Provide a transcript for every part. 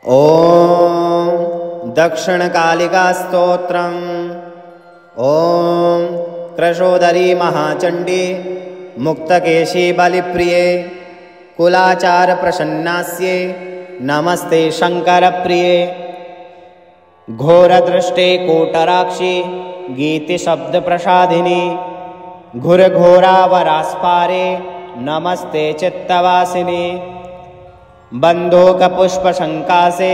ॐ दक्षिणकालिका स्तोत्रम्। ॐ कृशोदरी महाचण्डी मुक्तकेशी बलिप्रिये कुलाचार प्रसन्नास्ये नमस्ते शंकरप्रिये। घोरदृष्टे कोटराक्षी गीतिशब्द प्रसादिनी घोरघोरावरास्पारे नमस्ते चित्तवासिनी। बन्धूकपुष्पशङ्कासे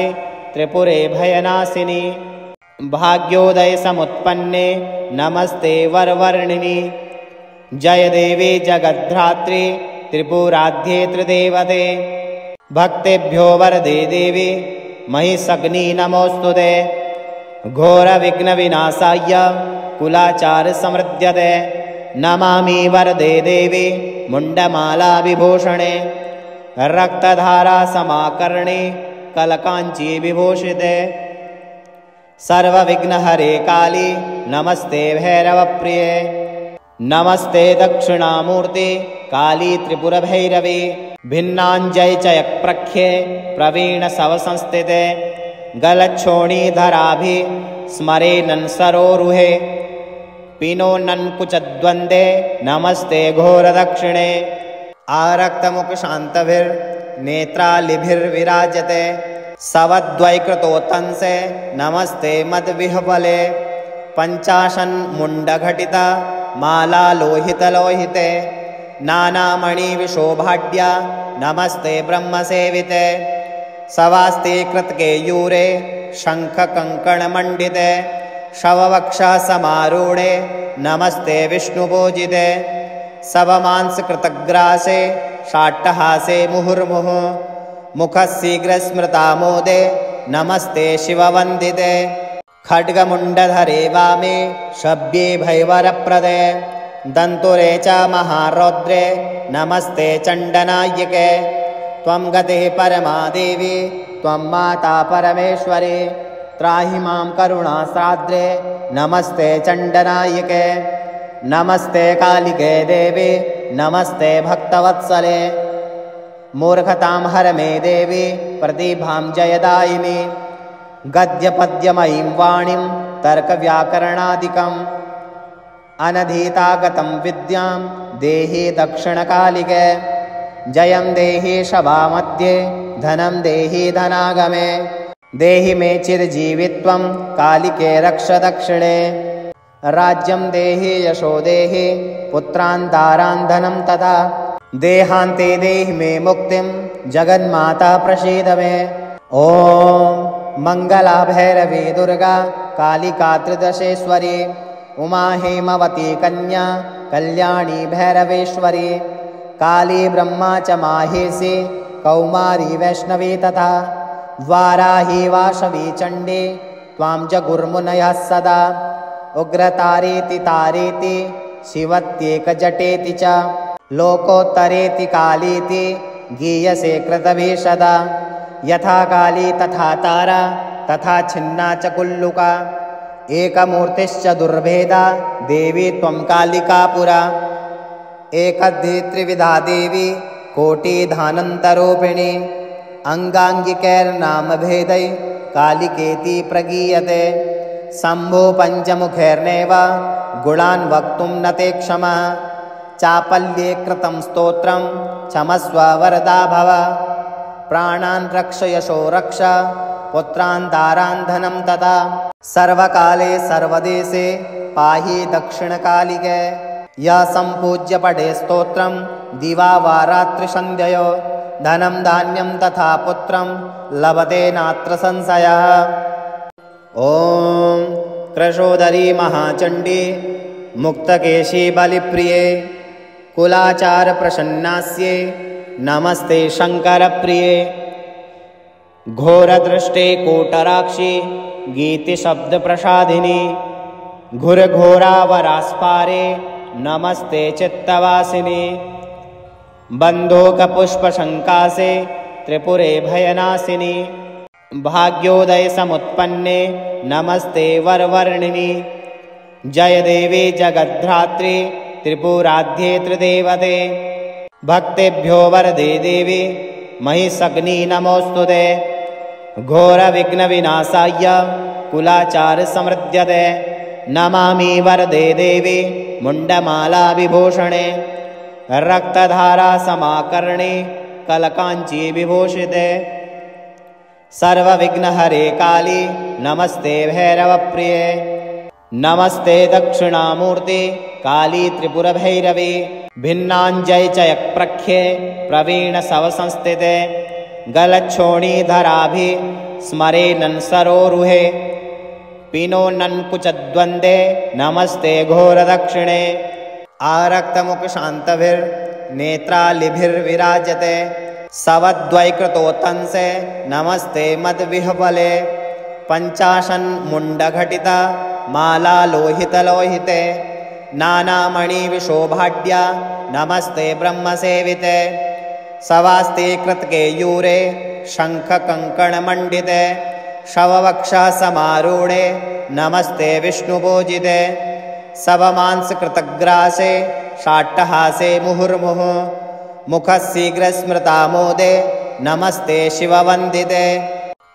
त्रिपुरे भयनाशिनी भाग्योदय समुत्पन्ने नमस्ते वरवर्णिनी। जय देवी जगद्धात्री त्रिपुराध्ये त्रिदेवते भक्तेभ्यो वरदे देवी महिषग्नि नमोस्तुते। घोरविघ्नविनाशाय कुलाचार समृद्ध्यते नमामि वरदे देवी मुण्डमाला विभूषणे रक्तधारा समाकर्णे कलकांची विभूषिते। सर्वविघ्नहरे काली नमस्ते भैरवप्रिये। नमस्ते दक्षिणामूर्ति काली त्रिपुरभैरवी भिन्नाञ्जय चयप्रख्ये प्रवीण सवसंस्थिते। गलच्छोणीधराभि स्मरेनन् सरोरुहे पिनोन्नकुचद्वन्द्वे नमस्ते घोरदक्षिणे। आरक्तमुखशान्तभिर्नेत्रालिभिर्विराजते सवद्वैकृतोत्तंसे नमस्ते मद्विह्वले। पञ्चाशन्मुण्डघटिता माला लोहितलोहिते नानामणिविशोभाढ्या नमस्ते ब्रह्मसेविते। सवास्ते कृतकेयूरे शङ्खकङ्कणमण्डिते शववक्षा समारूढे नमस्ते विष्णुपूजिते। सवमांसकृतग्रासे शाट्टहासे मुहुर्मुहुः मुखशीघ्रस्मृतामोदे नमस्ते शिववन्दिते। खड्गमुण्डधरे वामे शव्ये भैवरप्रदे दन्तुरे च महारौद्रे नमस्ते चण्डनायिके। त्वं गतिः परमा देवी त्वं माता परमेश्वरी त्राहि मां करुणासाद्रे नमस्ते चण्डनायिके। नमस्ते कालिके देवी नमस्ते भक्तवत्सले। मूर्खतां हर मे देवी प्रतिभां जयदायिनी गद्यपद्यमयीं वाणीं तर्कव्याकरणादिकम् अनधीतागतं विद्यां देहि दक्षिणकालिके। जयं देहि सभामध्ये धनं देहि धनागमे देहि मे चिरजीवित्वं कालिके रक्ष दक्षिणे। राज्यं देहि यशो देहि पुत्रान् दारान् धनं तथा देहान्ते देहि मे मुक्तिं जगन्माता प्रसीद मे। ॐ मंगला भैरवी दुर्गा कालिका त्रिदशेश्वरी उमा हेमवती कन्या कल्याणी भैरवेश्वरी काली ब्रह्मा च माहेशी कौमारी वैष्णवी तथा वाराही वासवी चण्डी त्वां जगुर्मुनयः सदा। उग्रतारेति तारेति शिवत्येकजटेति च लोकोत्तरेति कालीति गीयसे कृतभिः सदा। यथा काली तथा तारा तथा छिन्ना च कुल्लुका एकमूर्तिश्च दुर्भेदा देवी त्वं कालिका पुरा। एकद्धि त्रिविधा देवी कोटिधानन्तरूपिणी अङ्गाङ्गिकैर्नामभेदै कालिकेति प्रगीयते। शम्भो पञ्चमुखैर्नैव गुणान् वक्तुं न ते क्षमः चापल्ये कृतं स्तोत्रं क्षमस्व वरदा भव। प्राणान् रक्ष यशो रक्ष पुत्रान् दारान् धनं तथा सर्वकाले सर्वदेशे पाहि दक्षिणकालिके। यः सम्पूज्य पठे स्तोत्रं दिवा वा रात्रिसन्ध्ययो धनं धान्यं तथा पुत्रं लभते नात्र संशयः। ॐ कृशोदरी महाचण्डी मुक्तकेशी बलिप्रिये कुलाचार प्रसन्नास्ये नमस्ते शंकरप्रिये। घोरदृष्टे कोटराक्षी गीतिशब्द प्रसादिनी घोरघोरावरास्पारे नमस्ते चित्तवासिनी। बन्धूकपुष्पशङ्कासे त्रिपुरे भयनाशिनी भाग्योदय समुत्पन्ने नमस्ते वरवर्णिनी। जय देवी जगद्धात्री त्रिपुराध्ये त्रिदेवते भक्तेभ्यो वरदे देवी महिषग्नि नमोस्तुते। घोरविघ्नविनाशाय कुलाचारसमृद्ध्यते नमामि वरदे देवी मुण्डमालाविभूषणे रक्तधारासमाकर्णे कलकाञ्ची विभूषिते सर्वविघ्नहरे काली नमस्ते भैरवप्रिये नमस्ते दक्षिणामूर्ते काली त्रिपुरभैरवी भिन्नाञ्जयचयप्रख्ये प्रवीणसवसंस्थिते गलच्छोणीधराभि स्मरेनन् सरोरुहे पिनोन्नकुचद्वन्द्वे नमस्ते घोरदक्षिणे आरक्तमुखशान्तभिर्नेत्रालिभिर्विराजते सवद्वैकृतोत्तंसे नमस्ते मद्विह्वले पञ्चाशन्मुण्डघटिता माला लोहितलोहिते नानामणिविशोभाढ्या नमस्ते ब्रह्मसेविते सवास्ते कृतकेयूरे शङ्खकङ्कणमण्डिते शववक्षसमारूढे नमस्ते विष्णुपूजिते सवमांसकृतग्रासे शाट्टहासे मुहुर्मुहुः मुखशीघ्रस्मृतामोदे नमस्ते शिववन्दिते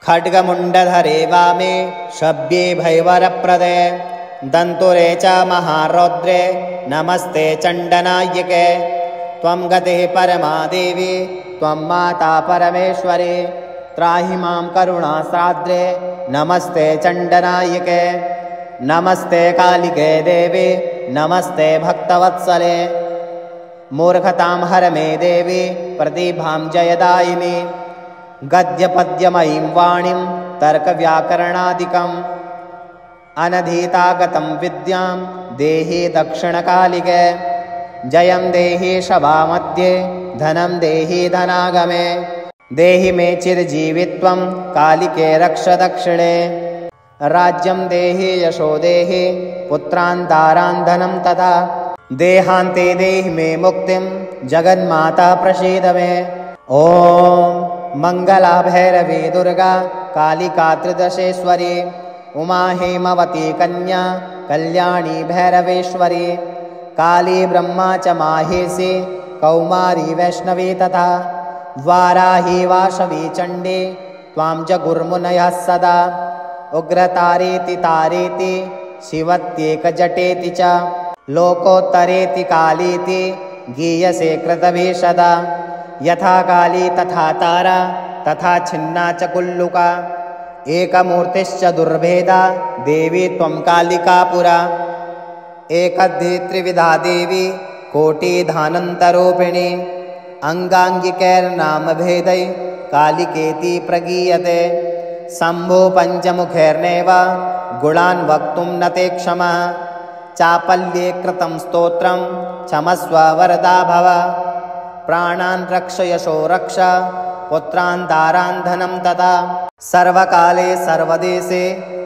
खड्गमुण्डधरे वामे शब्ये भैवरप्रदे दन्तुरे च महारौद्रे नमस्ते चण्डनायिके त्वं गतिः परमा देवी त्वं माता परमेश्वरी त्राहि मां करुणासाद्रे नमस्ते चण्डनायिके नमस्ते कालिके देवी नमस्ते भक्तवत्सले मूर्खतां हर मे देवी प्रतिभां जयदायिनी गद्यपद्यमयीं वाणीं तर्कव्याकरणादिकम् अनधीतागतं विद्यां देहि दक्षिणकालिके जयं देहि शवामध्ये धनं देहि धनागमे देहि मे चिरजीवित्वं कालिके रक्ष दक्षिणे राज्यं देहि यशो देहि पुत्रान् दारान् धनं तथा देहान्ते देहि मे मुक्तिं जगन्माता प्रसीद मे ॐ मङ्गला भैरवी दुर्गा कालिका त्रिदशेश्वरी उमा हेमवती कन्या कल्याणी भैरवेश्वरी काली ब्रह्मा च माहेशी कौमारी वैष्णवी तथा वाराही वासवी चण्डी त्वां जगुर्मुनयः सदा उग्रतारेति तारेति शिवत्येकजटेति च लोकोत्तरेति कालीति गीयसे कृतभीषदा यथा काली तथा तारा तथा छिन्ना च कुल्लुका एकमूर्तिश्च दुर्भेदा देवी त्वं कालिका पुरा एकद्धि त्रिविधा देवी कोटिधानन्तरूपिणी अङ्गाङ्गिकैर्नामभेदै कालिकेति प्रगीयते शम्भो पञ्चमुखैर्नैव गुणान् वक्तुं न ते क्षमः चापल्ये कृतं स्तोत्रं क्षमस्व वरदा भव प्राणान् रक्ष यशो रक्ष पुत्रान् दारान् धनं तथा सर्वकाले सर्वदेशे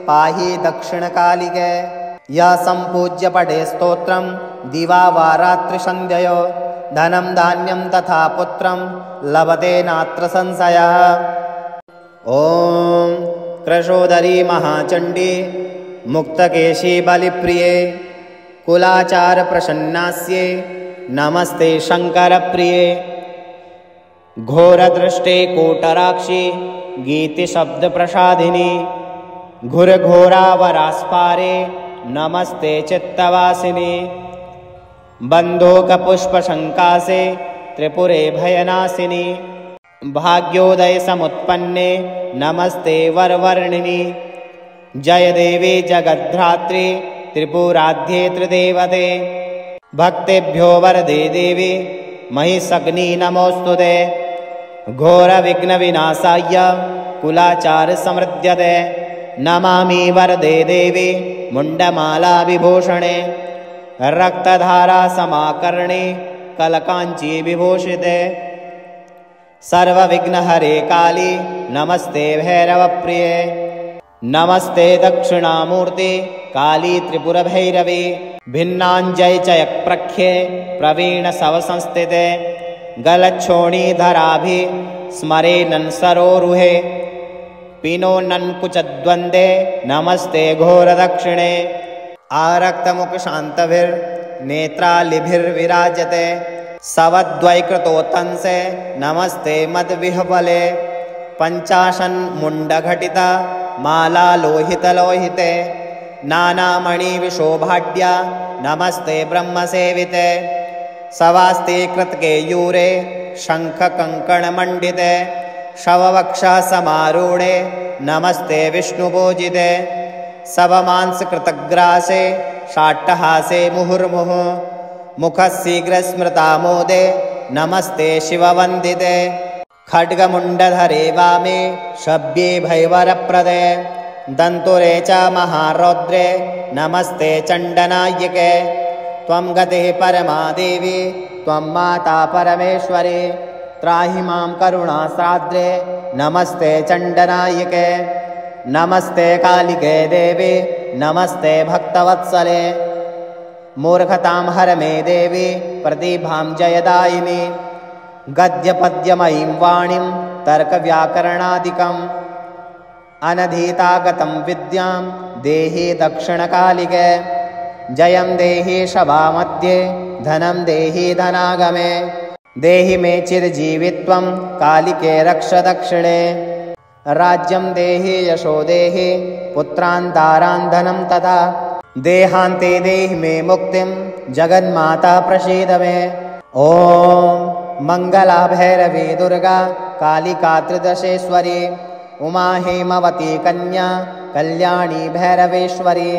पाहि दक्षिणकालिके यः सम्पूज्य पठे स्तोत्रं दिवा वा रात्रिसन्ध्ययो धनं धान्यं तथा पुत्रं लभते नात्र संशयः ॐ कृशोदरी महाचण्डी मुक्तकेशी बलिप्रिये कुलाचारप्रसन्नास्ये नमस्ते शङ्करप्रिये घोरदृष्टे कोटराक्षी गीतिशब्दप्रसादिनी घोरघोरावरास्पारे नमस्ते चित्तवासिनी बन्धूकपुष्पशङ्कासे त्रिपुरे भयनाशिनी भाग्योदयसमुत्पन्ने नमस्ते वरवर्णिनि जय देवी जगद्धात्री त्रिपुराध्ये त्रिदेवते भक्तेभ्यो वरदे देवी महिषग्नि नमोऽस्तुते घोरविघ्नविनाशाय कुलाचारसमृद्ध्यते नमामि वरदे देवी मुण्डमालाविभूषणे रक्तधारासमाकर्णे कलकाञ्ची विभूषिते सर्वविघ्नहरे काली नमस्ते भैरवप्रिये नमस्ते दक्षिणामूर्ते काली त्रिपुरभैरवी भिन्नाञ्जयचयप्रख्ये प्रवीणसवसंस्थिते गलच्छोणीधराभि स्मरेनन् सरोरुहे पिनोन्नकुचद्वन्द्वे नमस्ते घोरदक्षिणे आरक्तमुखशान्तभिर्नेत्रालिभिर्विराजते सवद्वैकृतोत्तंसे नमस्ते मद्विह्वले पञ्चाशन्मुण्डघटिता माला लोहितलोहिते नानामणिविशोभाढ्या नमस्ते ब्रह्मसेविते सवास्ते कृतकेयूरे शङ्खकङ्कणमण्डिते शववक्षसमारूढे नमस्ते विष्णुपूजिते सवमांसकृतग्रासे शाट्टहासे मुहुर्मुहुः मुखशीघ्रस्मृतामोदे नमस्ते शिववन्दिते खड्गमुण्डधरे वामे शव्ये भैवरप्रदे दन्तुरे च महारौद्रे नमस्ते चण्डनायिके त्वं गतिः परमा देवी त्वं माता परमेश्वरी त्राहि मां करुणासाद्रे नमस्ते चण्डनायिके नमस्ते कालिके देवी नमस्ते भक्तवत्सले मूर्खतां हर मे देवी प्रतिभां जयदायिनी गद्यपद्यमयीं वाणीं तर्कव्याकरणादिकम् अनधीतागतं विद्यां देहि दक्षिणकालिके जयं देहि सभामध्ये धनं देहि धनागमे देहि मे चिरजीवित्वं कालिके रक्ष दक्षिणे राज्यं देहि यशो देहि पुत्रान् दारान् धनं तथा देहान्ते देहि मे मुक्तिं जगन्माता प्रसीद मे ॐ मङ्गला भैरवी दुर्गा कालिका त्रिदशेश्वरी उमा हेमवती कन्या कल्याणी भैरवेश्वरी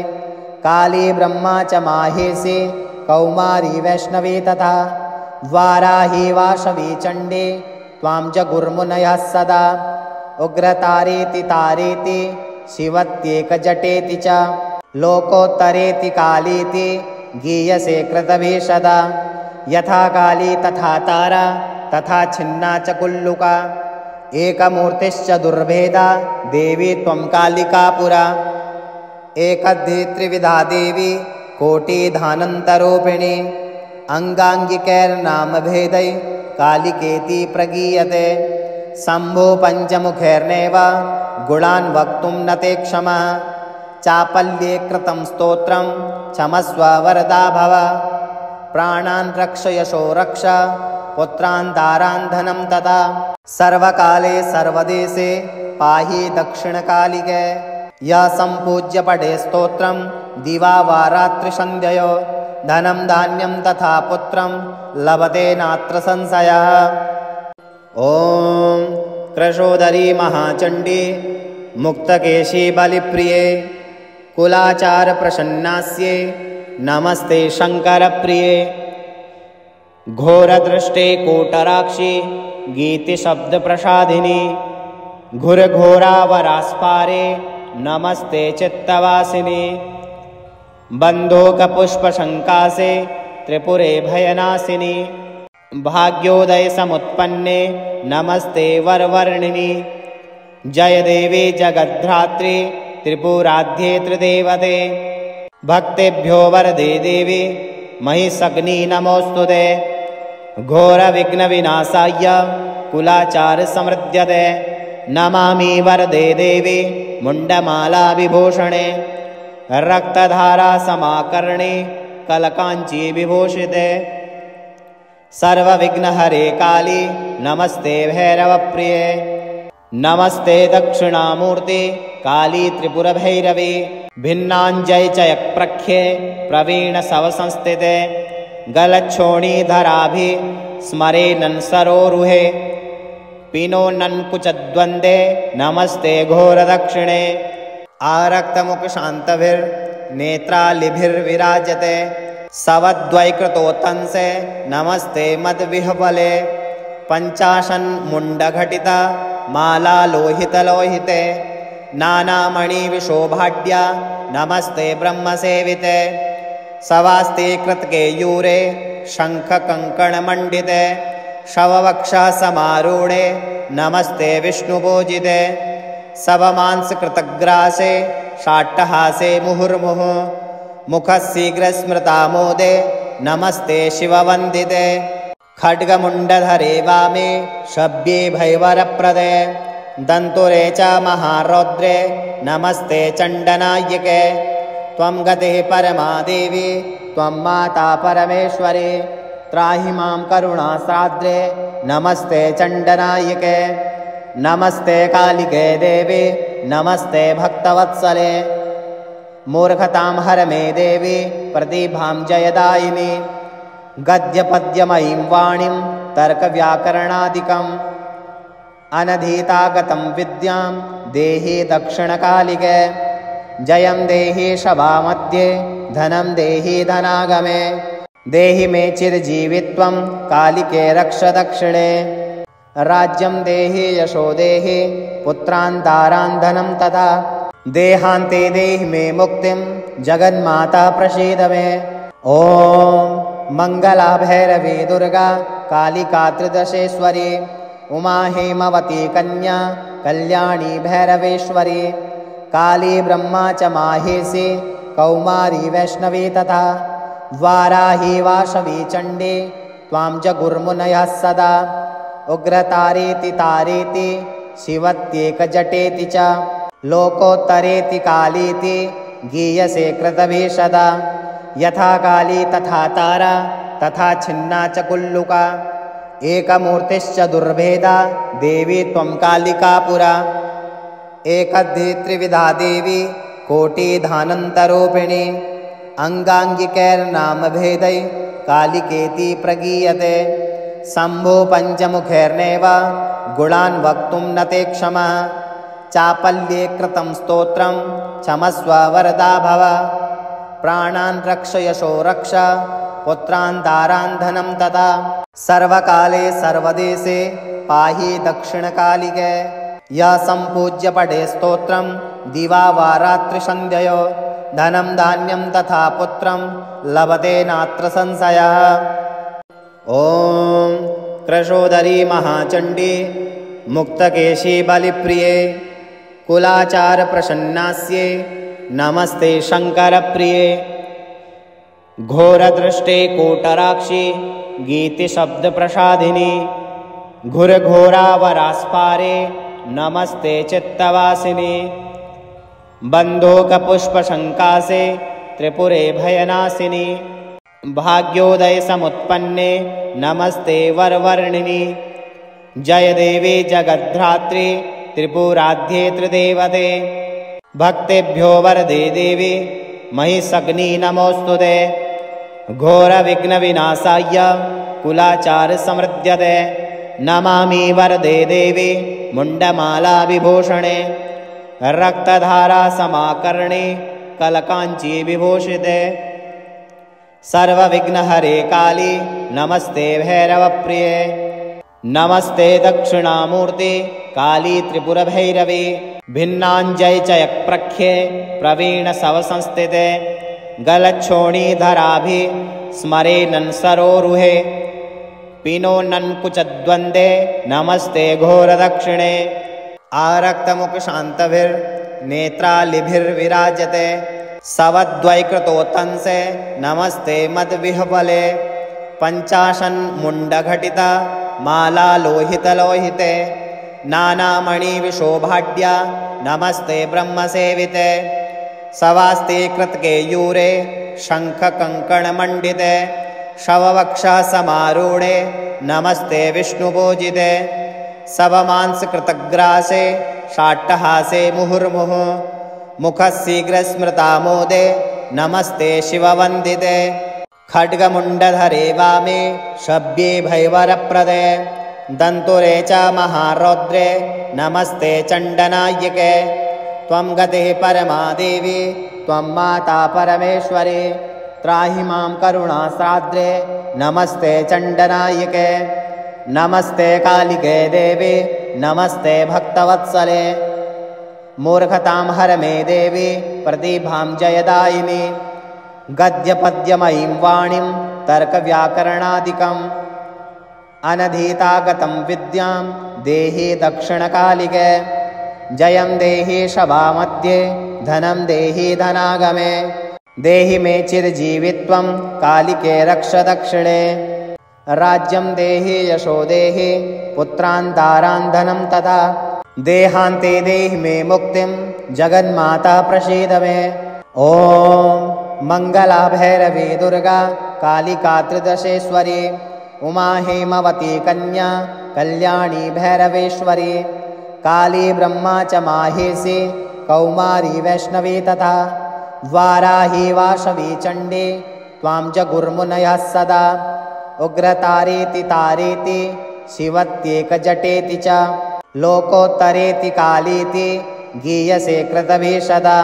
काली ब्रह्मा च माहेशी कौमारी वैष्णवी तथा वाराही वासवी चण्डी त्वां जगुर्मुनयः सदा उग्रतारेति तारेति शिवत्येकजटेति च लोकोत्तरेति कालीति गीयसे कृतवे सदा यथा काली तथा तारा तथा छिन्ना च कुल्लुका एकमूर्तिश्च दुर्भेदा देवी त्वं कालिका पुरा एकद्धि त्रिविधा देवी कोटिधानन्तरूपिणी अङ्गाङ्गिकैर्नामभेदै कालिकेति प्रगीयते शम्भो पञ्चमुखैर्नैव गुणान् वक्तुं न ते क्षमः चापल्ये कृतं स्तोत्रं क्षमस्व वरदा भव प्राणान् रक्ष यशो रक्ष पुत्रान् दारान् धनं तथा सर्वकाले सर्वदेशे पाहि दक्षिणकालिके यः सम्पूज्य पठे स्तोत्रं दिवा वा रात्रिसन्ध्ययो धनं धान्यं तथा पुत्रं लभते नात्र संशयः ॐ कृशोदरी महाचण्डी मुक्तकेशी बलिप्रिये कुलाचारप्रसन्नास्ये नमस्ते शङ्करप्रिये घोरदृष्टे कोटराक्षी गीतिशब्दप्रसादिनी घोरघोरावरास्पारे नमस्ते चित्तवासिनी बन्धूकपुष्पशङ्कासे त्रिपुरे भयनाशिनी भाग्योदयसमुत्पन्ने नमस्ते वरवर्णिनि जय देवी जगद्धात्री त्रिपुराध्ये त्रिदेवते भक्तेभ्यो वरदे देवी महिषग्नि नमोऽस्तुते घोरविघ्नविनाशाय कुलाचारसमृद्ध्यते नमामि वरदे देवी मुण्डमालाविभूषणे रक्तधारासमाकर्णे कलकाञ्ची विभूषिते सर्वविघ्नहरे काली नमस्ते भैरवप्रिये नमस्ते दक्षिणामूर्ति काली त्रिपुरभैरवी भिन्नाञ्जयचयप्रख्ये प्रवीणसवसंस्थिते गलच्छोणीधराभि स्मरेनन् सरोरुहे पिनोनन्कुचद्वन्द्वे नमस्ते घोरदक्षिणे आरक्तमुखशान्तभिर्नेत्रालिभिर्विराजते सवद्वैकृतोत्तंसे नमस्ते मद्विह्वले पञ्चाशन्मुण्डघटिता माला लोहितलोहिते नानामणिविशोभाढ्या नमस्ते ब्रह्मसेविते सवास्ते कृतकेयूरे शङ्खकङ्कणमण्डिते शववक्षसमारूढे नमस्ते विष्णुपूजिते सवमांसकृतग्रासे शाट्टहासे मुहुर्मुहुः मुखशीघ्रस्मृतामोदे नमस्ते शिववन्दिते खड्गमुण्डधरे वामे शव्ये भैवरप्रदे दन्तुरे च महारौद्रे नमस्ते चण्डनायिके त्वं गतिः परमा देवी त्वं माता परमेश्वरी त्राहि मां करुणासाद्रे नमस्ते चण्डनायिके नमस्ते कालिके देवी नमस्ते भक्तवत्सले। मूर्खतां हर मे देवी प्रतिभां जयदायिनी। गद्यपद्यमयीं वाणीं तर्कव्याकरणादिकम् अनधीतागतं विद्यां देहि दक्षिणकालिके। जयं देहि सभामध्ये धनं देहि धनागमे। देहि मे चिरजीवित्वं कालिके रक्ष दक्षिणे। राज्यं देहि यशो देहि पुत्रान् दारान् धनं तथा। देहान्ते देहि मे मुक्तिं जगन्माता प्रसीद मे। ॐ मंगला भैरवी दुर्गा कालिका त्रिदशेश्वरी। उमा हेमवती कन्या कल्याणी भैरवेश्वरी। काली ब्रह्मा च माहेशी कौमारी वैष्णवी तथा। वाराही वासवी चण्डी त्वां जगुर्मुनयः सदा। उग्रतारेति तारेति शिवत्येकजटेति च। लोकोत्तरेति कालीति गीयसे कृतभी सदा। यथा काली तथा तारा तथा छिन्ना च कुल्लुका। एकमूर्तिश्च दुर्भेदा देवी त्वं कालिका पुरा। एकद्धि त्रिविधा देवी कोटिधानन्तरूपिणी। अङ्गाङ्गिकैर्नामभेदै कालिकेति प्रगीयते। शम्भो पञ्चमुखैर्नैव गुणान् वक्तुं न ते क्षमः। चापल्ये कृतं स्तोत्रं क्षमस्व वरदा भव। प्राणान् रक्ष यशो रक्ष पुत्रान् दारान् धनं तथा। सर्वकाले सर्वदेशे पाहि दक्षिणकालिके। यः सम्पूज्य पठे स्तोत्रं दिवा वा रात्रिसन्ध्ययो। धनं धान्यं तथा पुत्रं लभते नात्र संशयः। ॐ कृशोदरी महाचण्डी मुक्तकेशी बलिप्रिये। कुलाचार प्रसन्नास्ये नमस्ते शङ्करप्रिये। घोरदृष्टे कोटराक्षी गीतिशब्दप्रसादिनी। घोरघोरावरास्पारे नमस्ते चित्तवासिनी। बन्धूकपुष्पशङ्कासे त्रिपुरे भयनाशिनी। भाग्योदय समुत्पन्ने नमस्ते वरवर्णिनी। जय देवी जगद्धात्री त्रिपुराध्ये त्रिदेवते। भक्तेभ्यो वरदे देवी महिषग्नि नमोऽस्तुते। घोरविघ्नविनाशाय कुलाचार समृद्ध्यते। नमामि वरदे देवी मुण्डमाला विभूषणे। रक्तधारा समाकर्णे कलकाञ्ची विभूषिते। सर्वविघ्नहरे काली नमस्ते भैरवप्रिये। नमस्ते दक्षिणामूर्ति काली त्रिपुरभैरवी। भिन्नाञ्जय चयप्रख्ये प्रवीण सवसंस्थिते। गलच्छोणीधराभि स्मरेनन् सरोरुहे। पिनोनन्कुचद्वन्द्वे नमस्ते घोरदक्षिणे। आरक्तमुखशान्तभिर्नेत्रालिभिर्विराजते। सवद्वैकृतोत्तंसे नमस्ते मद्विह्वले। पञ्चाशन्मुण्डघटिता माला लोहितलोहिते। नानामणिविशोभाढ्या नमस्ते ब्रह्मसेविते। सवास्ते कृतकेयूरे शङ्खकङ्कणमण्डिते। शववक्षः समारूढे नमस्ते विष्णुपूजिते। सवमांसकृतग्रासे शाट्टहासे मुहुर्मुहुः। मुखशीघ्रस्मृतामोदे नमस्ते शिववन्दिते। खड्गमुण्डधरे वामे शव्ये भैवरप्रदे। दन्तुरे च महारौद्रे नमस्ते चण्डनायिके। त्वं गतिः परमा देवी त्वं माता परमेश्वरी। त्राहि मां करुणासाद्रे नमस्ते चण्डनायिके। नमस्ते कालिके देवी नमस्ते भक्तवत्सले। मूर्खतां हर मे देवी प्रतिभां जयदायिनी। गद्यपद्यमयीं वाणीं तर्कव्याकरणादिकम् अनधीतागतं विद्यां देहि दक्षिणकालिके। जयं देहि सभामध्ये धनं देहि धनागमे। देहि मे चिरजीवित्वं कालिके रक्ष दक्षिणे। राज्यं देहि यशो देहि पुत्रान् दारान् धनं तथा। देहान्ते देहि मे मुक्तिं जगन्माता प्रसीद मे। ॐ मंगला भैरवी दुर्गा कालिका त्रिदशेश्वरी। उमा हेमवती कन्या कल्याणी भैरवेश्वरी। काली ब्रह्मा च माहेशी कौमारी वैष्णवी तथा वाराही वाशवी चण्डी त्वां जगुर्मुनयः सदा उग्रतारेति तारेति शिवत्येकजटेति च लोकोत्तरेति कालीति गीयसे कृतभीषदा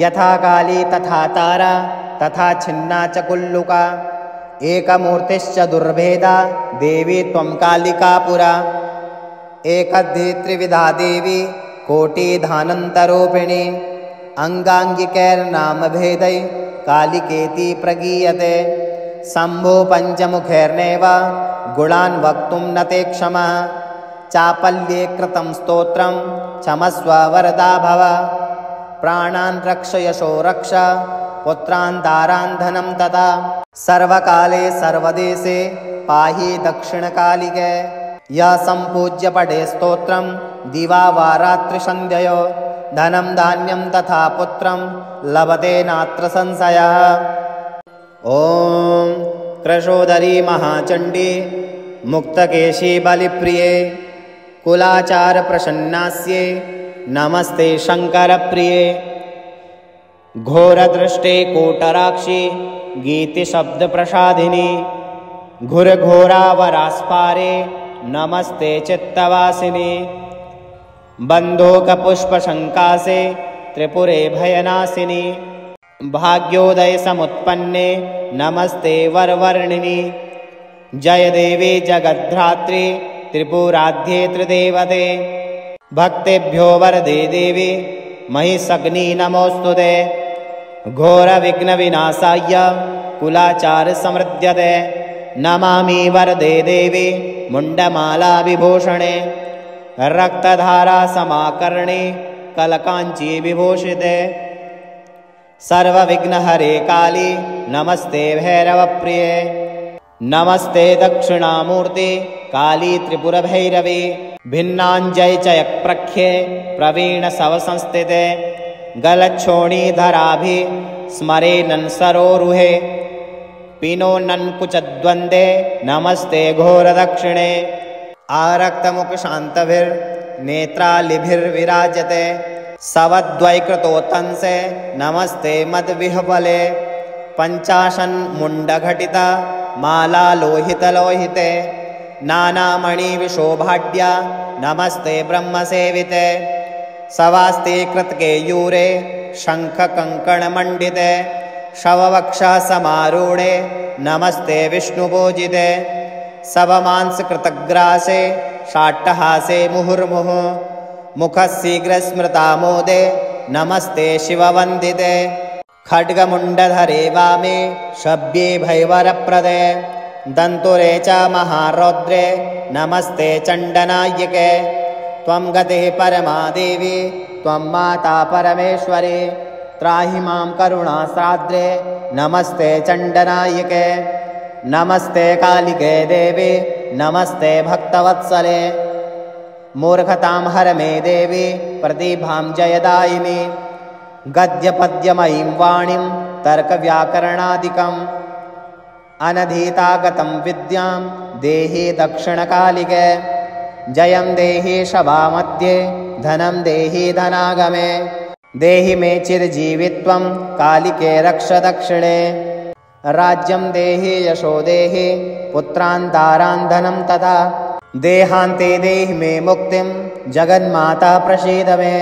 यथा काली तथा तारा तथा छिन्ना च कुल्लुका एकमूर्तिश्च दुर्भेदा देवी त्वं कालिका पुरा एकद्धि त्रिविधा देवी कोटिधानन्तरूपिणी अङ्गाङ्गिकैर्नामभेदै कालिकेति प्रगीयते शम्भो पञ्चमुखैर्नैव गुणान् वक्तुं न ते क्षमः चापल्ये कृतं स्तोत्रं क्षमस्व वरदा भव प्राणान् रक्ष यशो रक्ष पुत्रान् दारान् धनं तथा सर्वकाले सर्वदेशे पाहि दक्षिणकालिके यः सम्पूज्य पठे स्तोत्रं दिवा वा रात्रिसन्ध्ययो धनं धान्यं तथा पुत्रं लभते नात्र संशयः। ॐ कृशोदरी महाचण्डी मुक्तकेशी बलिप्रिये कुलाचारप्रसन्नास्ये नमस्ते शङ्करप्रिये घोरदृष्टे कोटराक्षि गीतिशब्दप्रसादिनी घोरघोरावरास्पारे नमस्ते चित्तवासिनी बन्धूकपुष्पशङ्कासे त्रिपुरे भयनाशिनी भाग्योदयसमुत्पन्ने नमस्ते वरवर्णिनि जय देवी जगद्धात्री त्रिपुराध्ये त्रिदेवते भक्तेभ्यो वरदे देवी महिषग्नि नमोऽस्तुते घोरविघ्नविनाशाय कुलाचारसमृद्ध्यते नमामि वरदे देवी मुण्डमाला विभूषणे रक्तधारासमाकर्णे कलकाञ्ची विभूषिते सर्वविघ्नहरे काली नमस्ते भैरवप्रिये नमस्ते दक्षिणामूर्ति काली त्रिपुरभैरवी भिन्नाञ्जयचयप्रख्ये प्रवीणसवसंस्थिते गलच्छोणीधराभि स्मरेनन् सरोरुहे पिनोन्नकुचद्वन्द्वे नमस्ते घोरदक्षिणे आरक्तमुखशान्तभिर्नेत्रालिभिर्विराजते सवद्वैकृतोत्तंसे नमस्ते मद्विह्वले पञ्चाशन्मुण्डघटिता माला लोहितलोहिते नानामणिविशोभाढ्या नमस्ते ब्रह्मसेविते सवास्ते कृतकेयूरे शङ्खकङ्कणमण्डिते शववक्षसमारूढे नमस्ते विष्णुपूजिते सवमांसकृतग्रासे शाट्टहासे मुहुर्मुहुः मुखशीघ्रस्मृतामोदे नमस्ते शिववन्दिते खड्गमुण्डधरे वामे शव्ये भैवरप्रदे दन्तुरे च महारौद्रे नमस्ते चण्डनायिके त्वं गतिः परमा देवी त्वं माता परमेश्वरी त्राहि मां करुणासाद्रे नमस्ते चण्डनायिके नमस्ते कालिके देवी नमस्ते भक्तवत्सले मूर्खतां हर मे देवी प्रतिभां जयदायिनी गद्यपद्यमयीं वाणीं तर्कव्याकरणादिकम् अनधीतागतं विद्यां देहि दक्षिणकालिके जयं देहि सभामध्ये धनं देहि धनागमे देहि मे चिरजीवित्वं कालिके रक्ष दक्षिणे राज्यं देहि यशो देहि पुत्रान् दारान् धनं तथा देहान्ते देहि मे मुक्तिं जगन्माता प्रसीद मे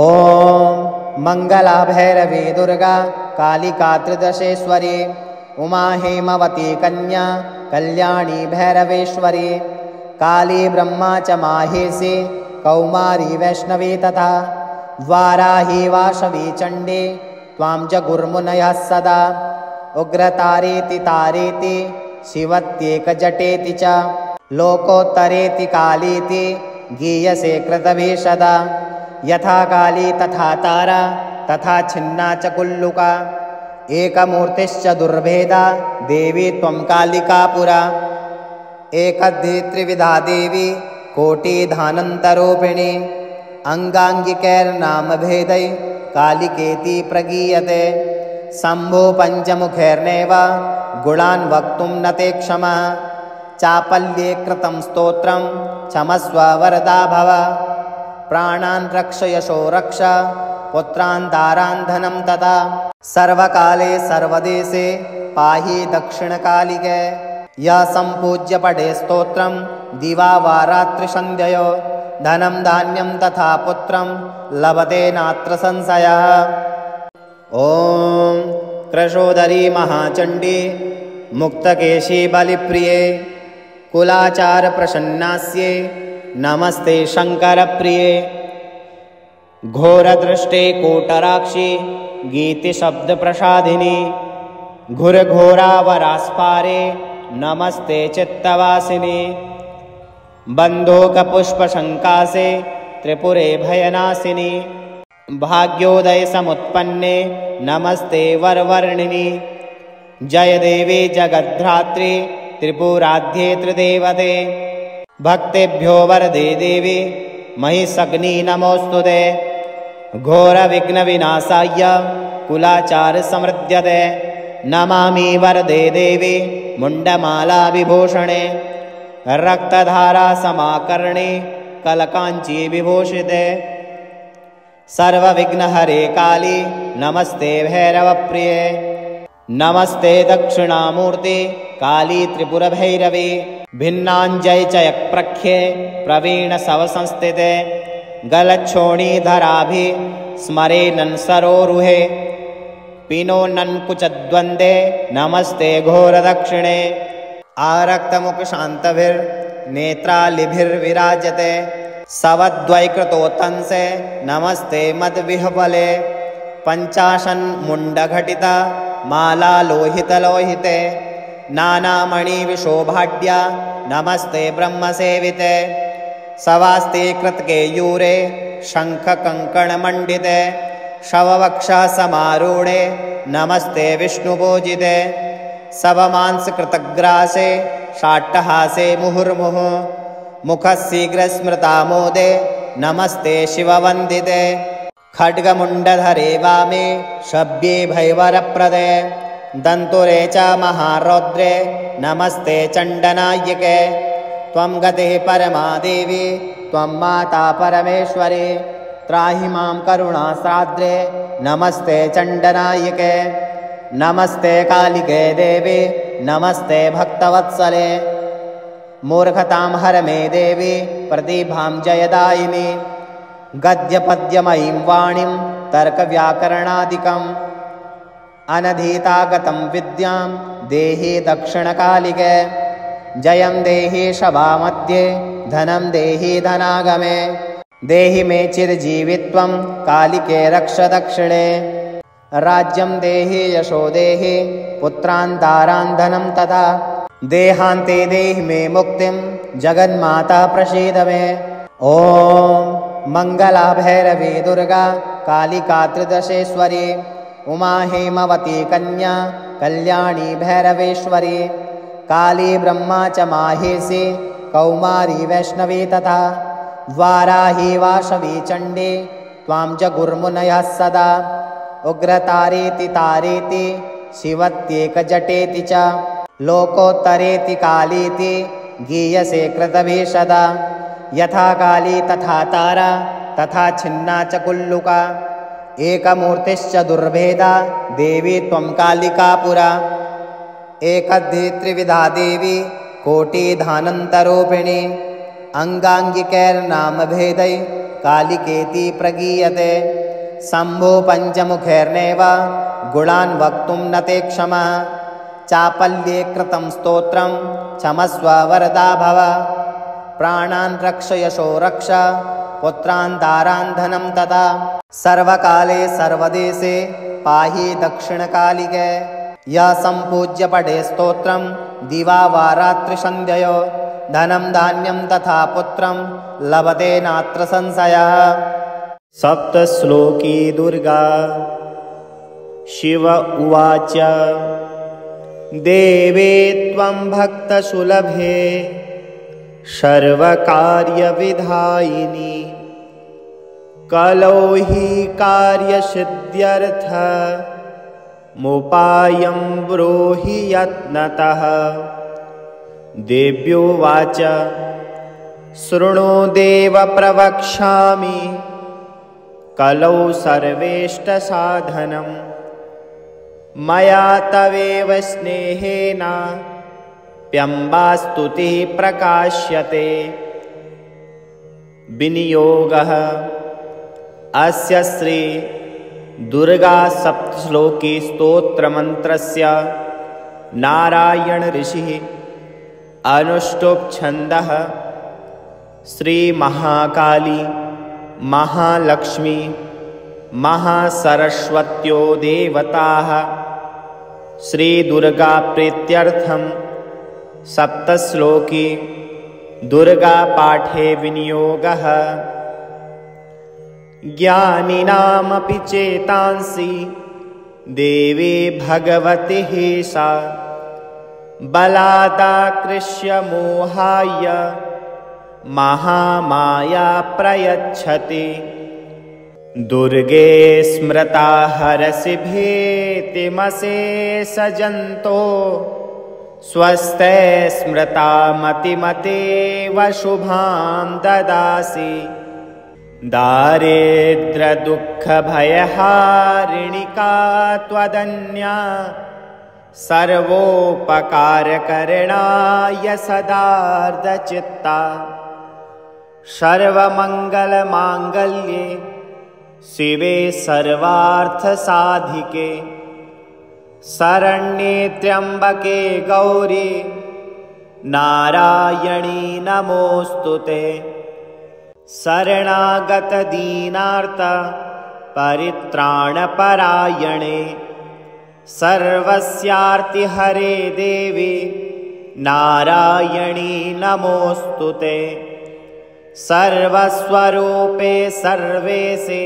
ॐ मङ्गला भैरवी दुर्गा कालिका त्रिदशेश्वरी उमा हेमवती कन्या कल्याणी भैरवेश्वरी काली ब्रह्मा च माहेशी कौमारी वैष्णवी तथा वाराही वाशवी चण्डी त्वां जगुर्मुनयः सदा उग्रतारेति तारेति शिवत्येकजटेति च लोकोत्तरेति कालीति गीयसे कृतभीषदा यथा काली तथा तारा तथा छिन्ना च कुल्लुका एकमूर्तिश्च दुर्भेदा देवी त्वं कालिका पुरा एकद्धि त्रिविधा देवी कोटिधानन्तरूपिणी अङ्गाङ्गिकैर्नामभेदै कालिकेति प्रगीयते शम्भो पञ्चमुखैर्नैव गुणान् वक्तुं न ते क्षमः चापल्ये कृतं स्तोत्रं क्षमस्व वरदा भव प्राणान् रक्ष यशो रक्ष पुत्रान् दारान् धनं तथा सर्वकाले सर्वदेशे पाहि दक्षिणकालिके यः सम्पूज्य पठे स्तोत्रं दिवा वा रात्रिसन्ध्ययो धनं धान्यं तथा पुत्रं लभते नात्र संशयः। ॐ कृशोदरी महाचण्डी मुक्तकेशी बलिप्रिये कुलाचार प्रसन्नास्ये नमस्ते शङ्करप्रिये घोरदृष्टे कोटराक्षि गीतिशब्दप्रसादिनी घोरघोरावरास्पारे नमस्ते चित्तवासिनी बन्धूकपुष्पशङ्कासे त्रिपुरे भयनाशिनी भाग्योदय समुत्पन्ने नमस्ते वरवर्णिनि जय देवी जगद्धात्री त्रिपुराध्ये त्रिदेवते भक्तेभ्यो वरदे देवी महिषग्नि नमोस्तुते घोरविघ्नविनाशाय कुलाचार समृद्ध्यते नमामि वरदे देवी मुण्डमाला विभूषणे रक्तधारा समाकर्णे कलकाञ्ची विभूषिते सर्वविघ्नहरे काली नमस्ते भैरवप्रिये नमस्ते दक्षिणामूर्ते काली त्रिपुरभैरवी भिन्नाञ्जय चयप्रख्ये प्रवीण सवसंस्थिते गलच्छोणीधराभि स्मरेनन् सरोरुहे पिनोन्नकुचद्वन्द्वे नमस्ते घोरदक्षिणे आरक्तमुखशान्तभिर्नेत्रालिभिर्विराजते सवद्वैकृतोत्तंसे नमस्ते मद्विह्वले पञ्चाशन्मुण्डघटिता माला लोहितलोहिते नानामणिविशोभाढ्या नमस्ते ब्रह्मसेविते सवास्ते कृतकेयूरे शङ्खकङ्कणमण्डिते शववक्षसमारूढे नमस्ते विष्णुपूजिते सवमांसकृतग्रासे शाट्टहासे मुहुर्मुहुः मुखशीघ्रस्मृतामोदे नमस्ते शिववन्दिते खड्गमुण्डधरे वामे शब्ये भैवरप्रदे दन्तुरे च महारौद्रे नमस्ते चण्डनायिके त्वं गतिः परमा देवी त्वं माता परमेश्वरी त्राहि मां करुणासाद्रे नमस्ते चण्डनायिके नमस्ते कालिके देवी नमस्ते भक्तवत्सले मूर्खतां हर मे देवी प्रतिभां जयदायिनी गद्यपद्यमयीं वाणीं तर्कव्याकरणादिकम् अनधीतागतं विद्यां देहि दक्षिणकालिके जयं देहि सभामध्ये धनं देहि धनागमे देहि मे चिरजीवित्वं कालिके रक्ष दक्षिणे राज्यं देहि यशो देहि पुत्रान् दारान् धनं तथा देहान्ते देहि मे मुक्तिं जगन्माता प्रसीद मे ॐ मङ्गला भैरवी दुर्गा कालिका त्रिदशेश्वरी उमा हेमवती कन्या कल्याणी भैरवेश्वरी काली ब्रह्मा च माहेशी कौमारी वैष्णवी तथा वाराही वासवी चण्डी त्वां जगुर्मुनयः सदा उग्रतारेति तारेति शिवत्येकजटेति च लोकोत्तरेति कालीति गीयसे कृतभीषदा यथा काली तथा तारा तथा छिन्ना च कुल्लुका एकमूर्तिश्च दुर्भेदा देवी त्वं कालिका पुरा एकद्धि त्रिविधा देवी कोटिधानन्तरूपिणी अङ्गाङ्गिकैर्नामभेदै कालिकेति प्रगीयते शम्भो पञ्चमुखैर्नैव गुणान् वक्तुं न ते क्षमः चापल्ये कृतं स्तोत्रं क्षमस्व वरदा भव प्राणान् रक्ष यशो रक्ष पुत्रान् दारान् धनं तथा सर्वकाले सर्वदेशे पाहि दक्षिणकालिके यः सम्पूज्य पठे स्तोत्रं दिवा वा रात्रिसन्ध्ययो धनं धान्यं तथा पुत्रं लभते नात्र संशयः। सप्तश्लोकी दुर्गा शिव उवाच देवे त्वं भक्तसुलभे सर्वकार्यविधायिनी कलो हि कार्यसिद्ध्यर्थमुपायं ब्रूहि यत्नतः देव्योवाच शृणु देव प्रवक्ष्यामि कलौ सर्वेष्टसाधनं मया तवेव स्नेहेन प्यम्बास्तुतिः प्रकाश्यते। विनियोगः अस्य श्री दुर्गा सप्तश्लोकी स्तोत्रमन्त्रस्य नारायण ऋषिः अनुष्टुप् छन्दः श्री महाकाली महालक्ष्मी महासरस्वत्यो देवताः श्री दुर्गा प्रीत्यर्थं सप्तश्लोकी दुर्गा पाठे विनियोगः। ज्ञानिनामपि चेतांसि देवी भगवतिः सा बलादाकृष्य मोहाय महामाया प्रयच्छति। दुर्गे स्मृता हरसि भीतिमशेष जन्तो स्वस्ते स्मृता मतिमतेव शुभां ददासि। दारिद्र्यदुःखभयहारिणिका त्वदन्या सर्वोपकारकरणाय सदार्धचित्ता। सर्वमङ्गलमाङ्गल्ये शिवे सर्वार्थसाधिके शरण्ये त्र्यम्बके गौरी नारायणी नमोऽस्तुते। शरणागतदीनार्त परित्राणपरायणे सर्वस्यार्तिहरे देवी नारायणी नमोऽस्तुते। सर्वस्वरूपे सर्वेशे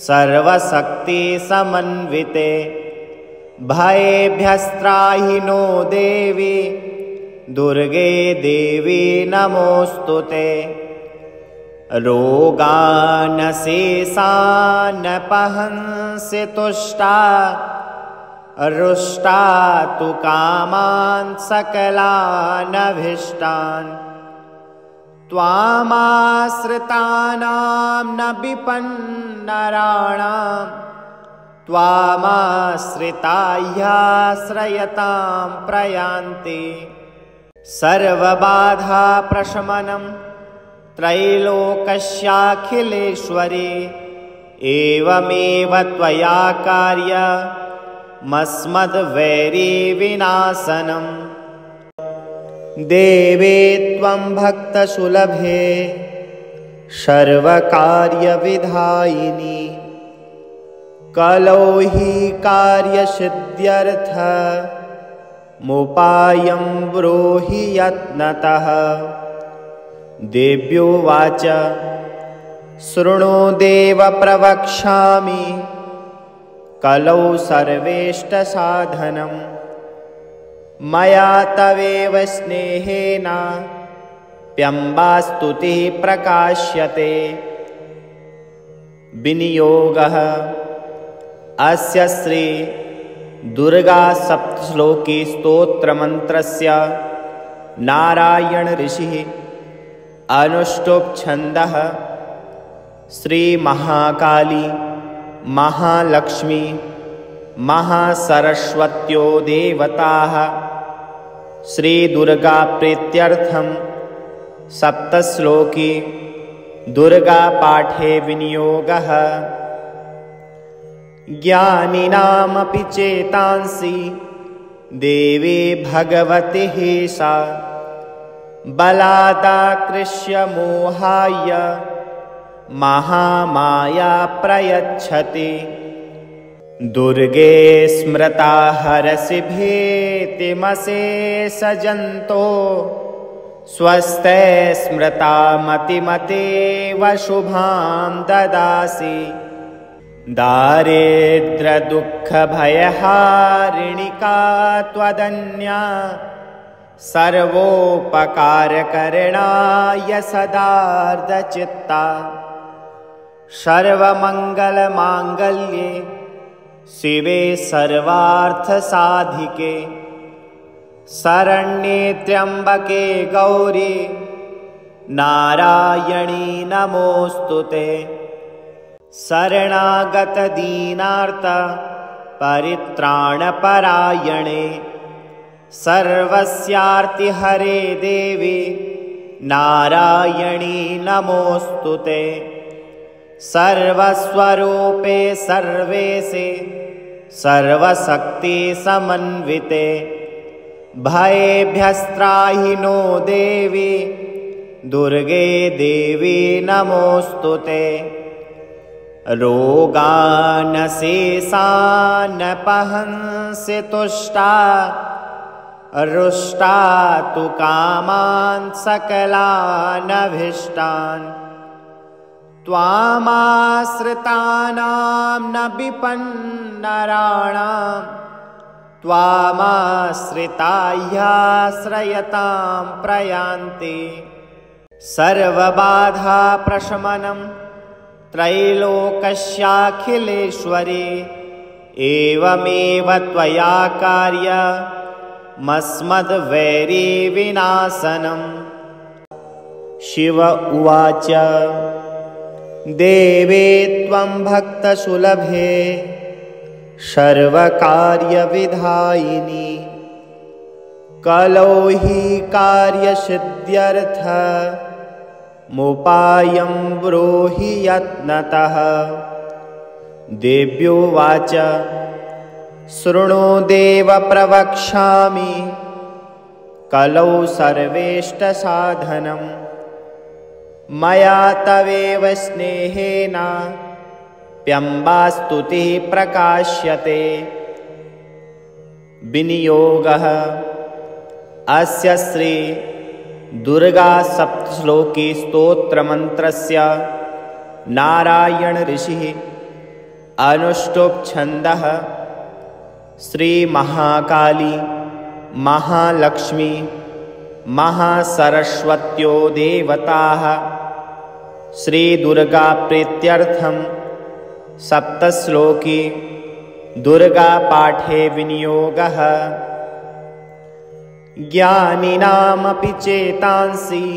सर्वशक्तिसमन्विते भयेभ्यस्त्राहि नो देवी दुर्गे देवी नमोऽस्तुते। रोगानशेषानपहंसि तुष्टा रुष्टा तु कामान् सकलानभीष्टान्। त्वामाश्रितानां न विपन्नराणां त्वामाश्रिताह्याश्रयतां प्रयान्ति। सर्वबाधाप्रशमनं त्रैलोक्यस्याखिलेश्वरी एवमेव त्वया कार्यमस्मद्वैरीविनाशनम्। देवे त्वं भक्तसुलभे सर्वकार्यविधायिनी कलौ हि कार्यसिद्ध्यर्थमुपायं ब्रूहि यत्नतः। देव्योवाच शृणु देव प्रवक्ष्यामि कलौ सर्वेष्टसाधनं मया तवेव स्नेहेन प्यम्बास्तुतिः प्रकाश्यते। विनियोगः अस्य श्री दुर्गा सप्तश्लोकी स्तोत्रमन्त्रस्य नारायण ऋषिः अनुष्टुप् छन्दः श्री महाकाली महालक्ष्मी महासरस्वत्यो देवताः श्री दुर्गा प्रीत्यर्थं सप्तश्लोकी दुर्गा पाठे विनियोगः। ज्ञानिनामपि चेतांसि देवी भगवतिः सा बलादाकृष्य मोहाय महामाया प्रयच्छति। दुर्गे स्मृता हरसि भीतिमशेष जन्तो स्वस्ते स्मृता मतिमतेव शुभां ददासि। दारिद्र्यदुःखभयहारिणिका त्वदन्या सर्वोपकारकरणाय सदार्धचित्ता। सर्वमङ्गलमाङ्गल्ये शिवे सर्वार्थसाधिके शरण्ये त्र्यम्बके गौरी नारायणी नमोऽस्तु ते। शरणागतदीनार्त परित्राणपरायणे सर्वस्यार्तिहरे देवी नारायणी नमोऽस्तु ते। सर्वस्वरूपे सर्वेशे सर्वशक्ति समन्विते भयेभ्यस्त्राहि नो देवी दुर्गे देवी नमोऽस्तु ते। रोगान् शेषान् पहंसि तुष्टा रुष्टा तु कामान् सकलान् अभीष्टान् त्वामाश्रितानां न विपन्नराणां त्वामाश्रिता ह्याश्रयतां प्रयान्ति। सर्वबाधा प्रशमनं त्रैलोक्यस्याखिलेश्वरी एवमेव त्वया कार्यमस्मद्वैरी विनाशनम्। शिव उवाच देवे त्वं भक्तसुलभे सर्वकार्यविधायिनी कलौ हि कार्यसिद्ध्यर्थमुपायं ब्रूहि यत्नतः। देव्योवाच शृणु देव प्रवक्ष्यामि कलौ सर्वेष्टसाधनं मया तवेव स्नेहेन प्यम्बास्तुतिः प्रकाश्यते। विनियोगः अस्य श्री दुर्गा सप्तश्लोकी स्तोत्रमन्त्रस्य नारायण ऋषिः अनुष्टुप् छन्दः श्री महाकाली महालक्ष्मी महासरस्वत्यो देवताः श्री दुर्गा प्रीत्यर्थं सप्तश्लोकी दुर्गा पाठे विनियोगः। ज्ञानिनामपि चेतांसि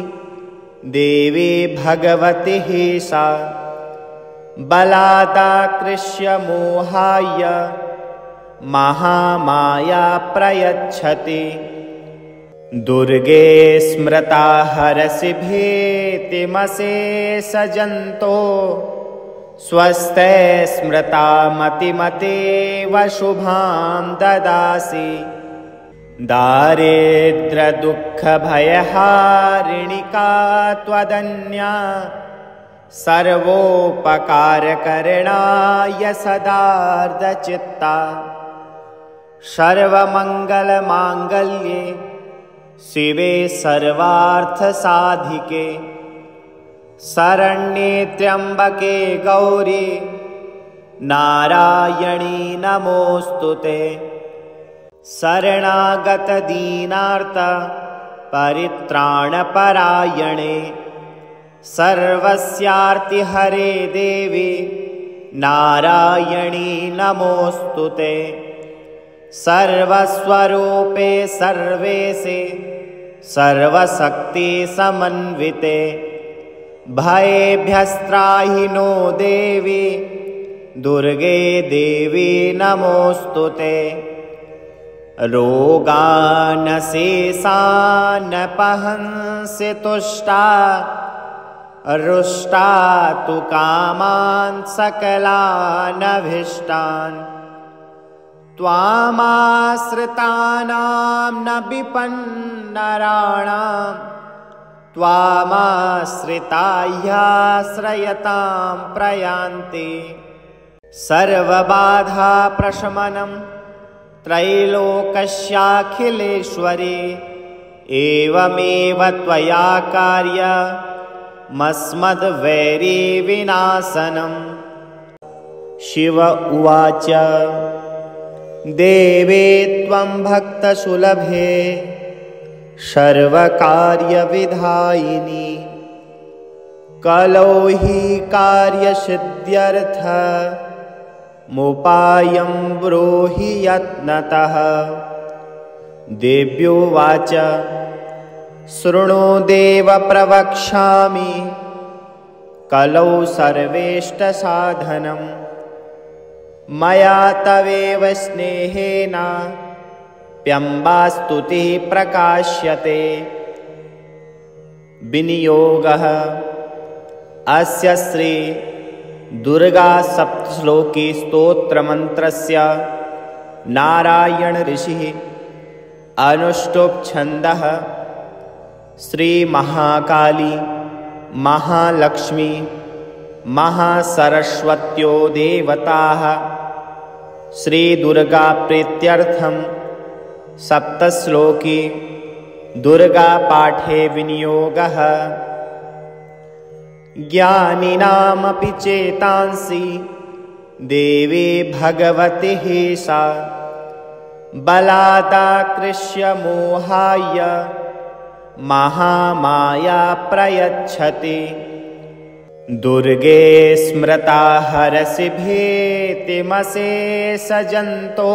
देवी भगवती सा बलादाकृष्य मोहाय महामाया प्रयच्छति। दुर्गे स्मृता हरसि भीतिमशेषजन्तो स्वस्ते स्मृता मतिमतेव शुभां ददासि। दारिद्र्यदुःखभयहारिणिका त्वदन्या सर्वोपकारकरणाय सदार्धचित्ता। सर्वमङ्गलमाङ्गल्ये शिवे सर्वार्थसाधिके शरण्ये त्र्यम्बके गौरी नारायणी नमोऽस्तु ते। शरणागतदीनार्त परित्राणपरायणे सर्वस्यार्तिहरे देवी नारायणी नमोऽस्तु ते। सर्वस्वरूपे सर्वेशे सर्वशक्ति समन्विते भयेभ्यस्त्राहि नो देवी दुर्गे देवी नमोऽस्तु ते। रोगान् शेषान् पहंसि तुष्टा रुष्टा तु कामान् सकलान् अभीष्टान् त्वामाश्रितानां न विपन्नराणां त्वामाश्रिता ह्याश्रयतां प्रयान्ति। सर्वबाधा प्रशमनं त्रैलोक्यस्याखिलेश्वरी एवमेव त्वया कार्यमस्मद्वैरी विनाशनम्। शिव उवाच देवे त्वं भक्तसुलभे सर्वकार्यविधायिनी कलौ हि कार्यसिद्ध्यर्थमुपायं ब्रूहि यत्नतः। देव्योवाच शृणु देव प्रवक्ष्यामि कलौ सर्वेष्टसाधनं मया तवेव स्नेहेन प्यम्बास्तुतिः प्रकाश्यते। विनियोगः अस्य श्री दुर्गा सप्तश्लोकी स्तोत्रमन्त्रस्य नारायण ऋषिः अनुष्टुप् छन्दः श्री महाकाली महालक्ष्मी महासरस्वत्यो देवताः श्री दुर्गा प्रीत्यर्थं सप्तश्लोकी दुर्गा पाठे विनियोगः। ज्ञानिनामपि चेतांसि देवी भगवती सा बलादाकृष्य मोहाय महामाया प्रयच्छति। दुर्गे स्मृता हरसि भीतिमशेष जन्तो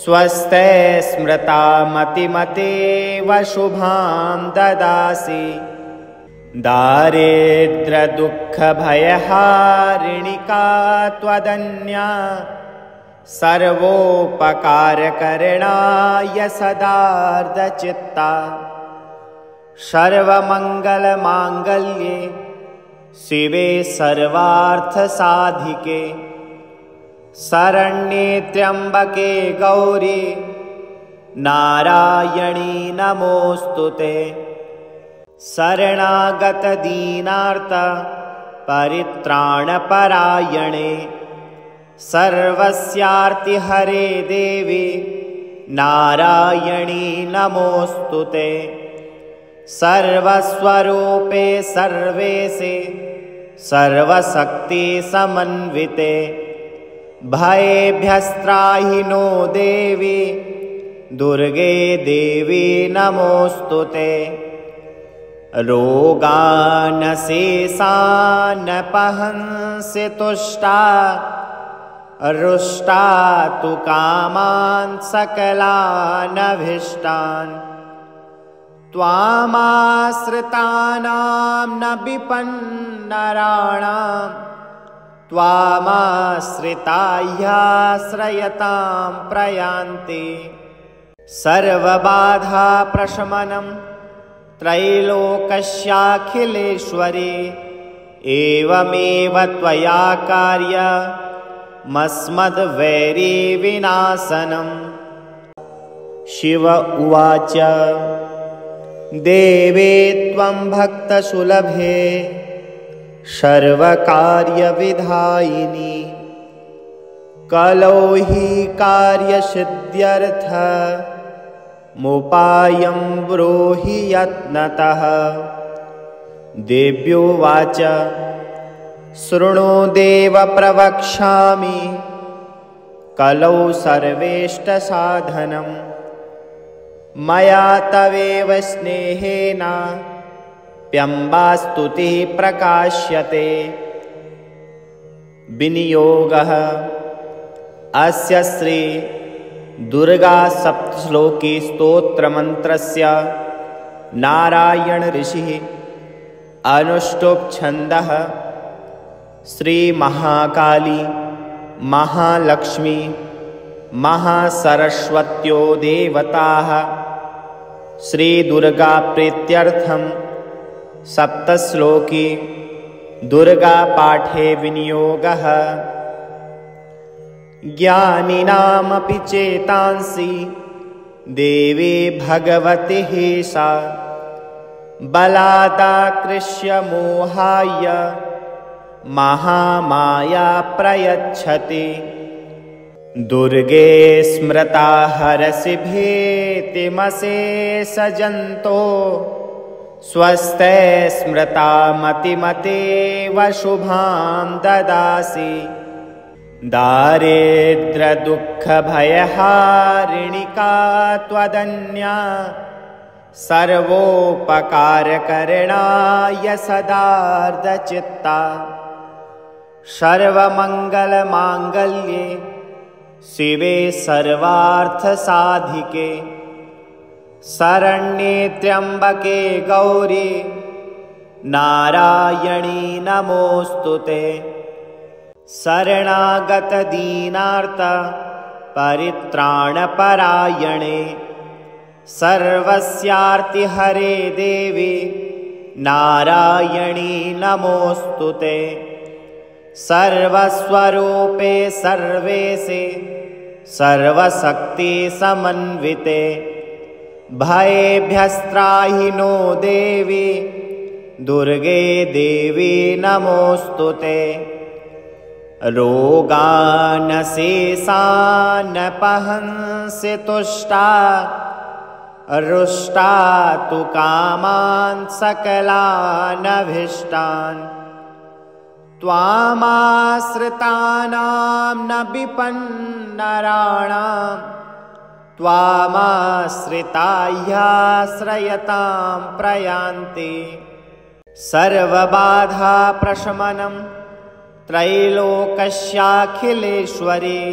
स्वस्ते स्मृता मतिमतेव शुभां ददासि। दारिद्र्यदुःखभयहारिणिका त्वदन्या सर्वोपकारकरणाय सदार्धचित्ता। सर्वमङ्गलमाङ्गल्ये शिवे सर्वार्थसाधिके शरण्ये त्र्यम्बके गौरी नारायणी नमोऽस्तुते। शरणागतदीनार्त परित्राणपरायणे सर्वस्यार्तिहरे देवी नारायणी नमोऽस्तुते। सर्वस्वरूपे सर्वेशे सर्वशक्तिसमन्विते भयेभ्यस्त्राहि नो देवी दुर्गे देवी नमोऽस्तुते। रोगानशेषानपहंसि तुष्टा रुष्टा तु कामान् सकलानभीष्टान्। त्वामाश्रितानां न विपन्नराणां त्वामाश्रिताह्याश्रयतां प्रयान्ति। सर्वबाधा प्रशमनं त्रैलोकस्याखिलेश्वरी एवमेव त्वया कार्यमस्मद्वैरीविनाशनम्। शिव उवाच देवे त्वं भक्तसुलभे सर्वकार्यविधायिनी कलौ हि कार्यसिद्ध्यर्थमुपायं ब्रूहि यत्नतः। देव्योवाच शृणु देव प्रवक्ष्यामि कलौ सर्वेष्टसाधनं मया तवेव स्नेहेन प्यम्बास्तुतिः प्रकाश्यते। विनियोगः अस्य श्री दुर्गा सप्तश्लोकी स्तोत्रमन्त्रस्य नारायण ऋषिः अनुष्टुप् छन्दः श्री महाकाली महालक्ष्मी महासरस्वत्यो देवताः श्री दुर्गा प्रीत्यर्थं सप्तश्लोकी दुर्गा पाठे विनियोगः। ज्ञानिनामपि चेतांसि देवी भगवती सा बलादाकृष्य मोहाय महामाया प्रयच्छति। दुर्गे स्मृता हरसि भीतिमशेष जन्तो स्वस्ते स्मृता मतिमतेव शुभां ददासि। दारिद्र्यदुःखभयहारिणिका त्वदन्या सर्वोपकारकरणाय सदार्धचित्ता। सर्वमङ्गलमाङ्गल्ये शिवे सर्वार्थसाधिके शरण्ये त्र्यम्बके गौरी नारायणी नमोऽस्तुते। शरणागतदीनार्त परित्राणपरायणे सर्वस्यार्तिहरे देवी नारायणी नमोऽस्तुते। सर्वस्वरूपे सर्वेशे सर्वशक्ति समन्विते भयेभ्यस्त्राहि नो देवी दुर्गे देवी नमोऽस्तुते। रोगानशेषानपहंसि तुष्टा रुष्टा तु कामान् सकलानभीष्टान् त्वामाश्रितानां न विपन्नराणां त्वामाश्रिताह्याश्रयतां प्रयान्ति। सर्वबाधाप्रशमनं त्रैलोक्यस्याखिलेश्वरी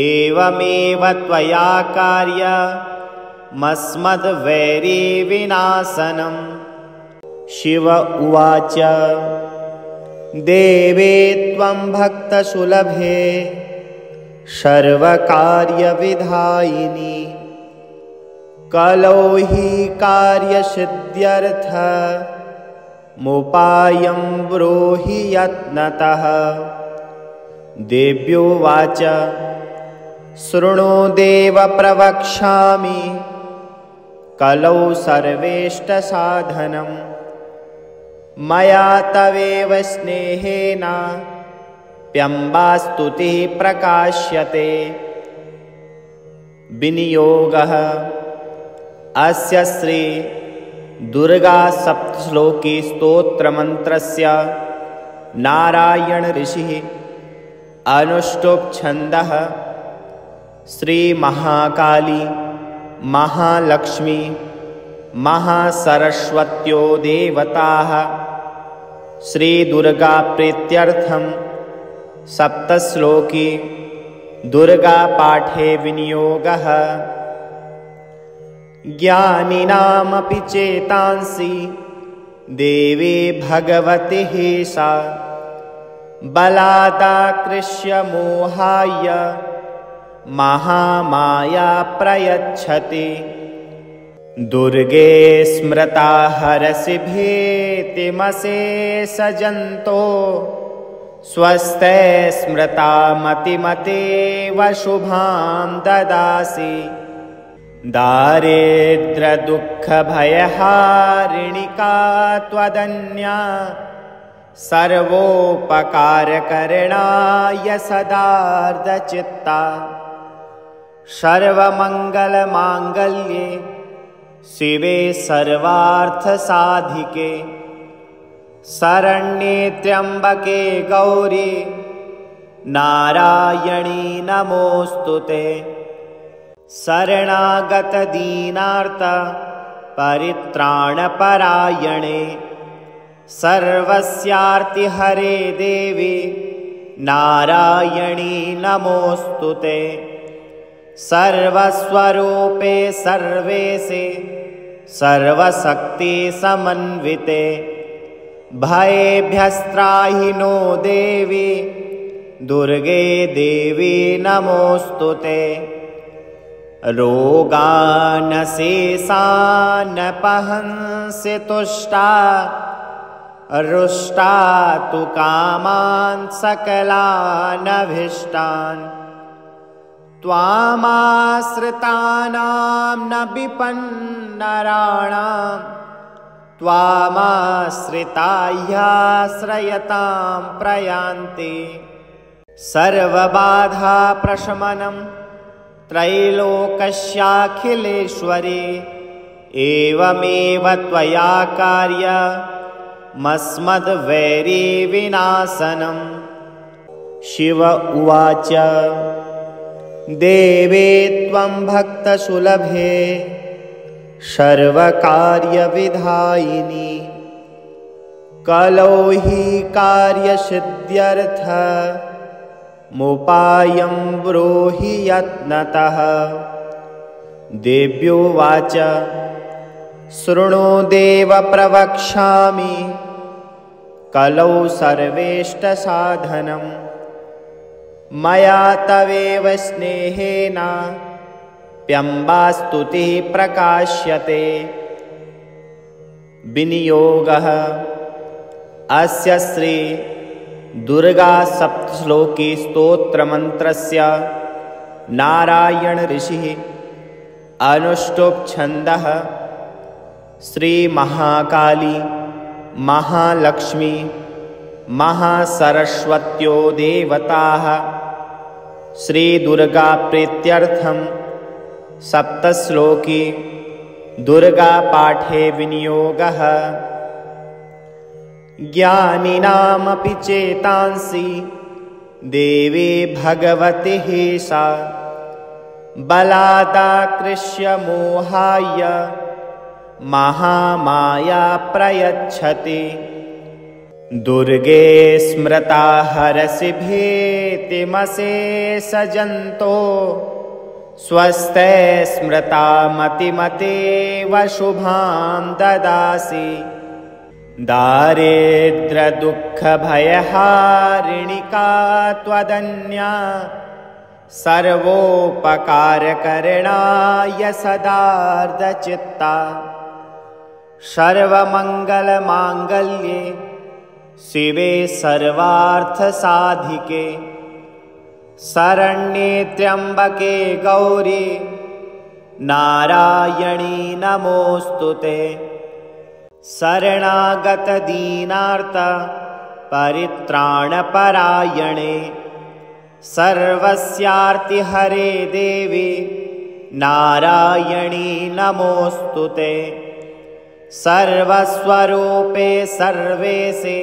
एवमेव त्वया कार्यमस्मद्वैरीविनाशनम्। शिव उवाच देवे त्वं भक्तसुलभे सर्वकार्यविधायिनी कलौ हि कार्यसिद्ध्यर्थमुपायं ब्रूहि यत्नतः। देव्योवाच शृणु देव प्रवक्ष्यामि कलौ सर्वेष्टसाधनं मया तवेव स्नेहेन प्यम्बास्तुतिः प्रकाश्यते। विनियोगः अस्य श्री दुर्गा सप्तश्लोकी स्तोत्रमन्त्रस्य नारायण ऋषिः अनुष्टुप् छन्दः श्री महाकाली महालक्ष्मी महासरस्वत्यो देवताः श्री दुर्गा प्रीत्यर्थं सप्तश्लोकी दुर्गा पाठे विनियोगः। ज्ञानिनामपि चेतांसि देवी भगवती सा बलादाकृष्य मोहाय महामाया प्रयच्छति। दुर्गे स्मृता हरसि भीतिमशेषजन्तो स्वस्ते स्मृता मतिमतेव शुभां ददासि। दारिद्र्यदुःखभयहारिणिका त्वदन्या सर्वोपकारकरणाय सदार्धचित्ता। सर्वमङ्गलमाङ्गल्ये शिवे सर्वार्थसाधिके शरण्ये त्र्यम्बके गौरी नारायणी नमोऽस्तुते। शरणागतदीनार्त परित्राणपरायणे सर्वस्यार्तिहरे देवी नारायणी नमोऽस्तुते। सर्वस्वरूपे सर्वेशे सर्वशक्ति समन्विते भयेभ्यस्त्राहि नो देवी दुर्गे देवी नमोऽस्तुते। रोगानशेषानपहंसि तुष्टा रुष्टा तु कामान् सकलानभीष्टान् त्वामाश्रितानां न विपन्नराणां त्वामाश्रिताह्याश्रयतां प्रयान्ति। सर्वबाधाप्रशमनं त्रैलोक्यस्याखिलेश्वरी एवमेव त्वया कार्यमस्मद्वैरीविनाशनम्। शिव उवाच देवे त्वं भक्तसुलभे सर्वकार्यविधायिनी कलौ हि कार्यसिद्ध्यर्थमुपायं ब्रूहि यत्नतः। देव्योवाच शृणु देव प्रवक्ष्यामि कलौ सर्वेष्टसाधनं मया तवेव स्नेहेन प्यम्बास्तुतिः प्रकाश्यते विनियोगः अस्य श्री दुर्गा सप्तश्लोकी स्तोत्रमन्त्रस्य नारायण ऋषिः अनुष्टुप् छन्दः श्री महाकाली महालक्ष्मी महासरस्वत्यो देवताः श्री दुर्गा प्रीत्यर्थं सप्तश्लोकी दुर्गा पाठे विनियोगः ज्ञानिनामपि चेतांसि देवी भगवतिः सा बलादाकृष्य मोहाय महामाया प्रयच्छति दुर्गे स्मृता हरसि भीतिमशेष जन्तो स्वस्ते स्मृता मतिमतेव शुभां ददासि दारिद्र्यदुःखभयहारिणिका त्वदन्या सर्वोपकारकरणाय सदार्धचित्ता सर्वमङ्गलमाङ्गल्ये शिवे सर्वार्थसाधिके शरण्ये त्र्यम्बके गौरी नारायणी नमोऽस्तुते शरणागतदीनार्त परित्राणपरायणे सर्वस्यार्तिहरे देवी नारायणी नमोऽस्तुते सर्वस्वरूपे सर्वेशे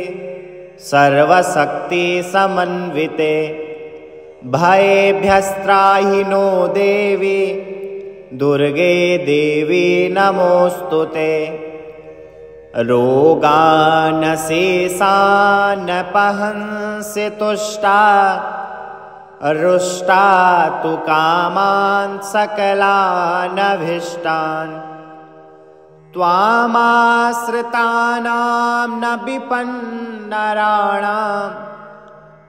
सर्वशक्तिसमन्विते भयेभ्यस्त्राहि नो देवी दुर्गे देवी नमोऽस्तुते रोगानशेषानपहंसि तुष्टा रुष्टा तु कामान् सकलानभीष्टान् त्वामाश्रितानां न विपन्नराणां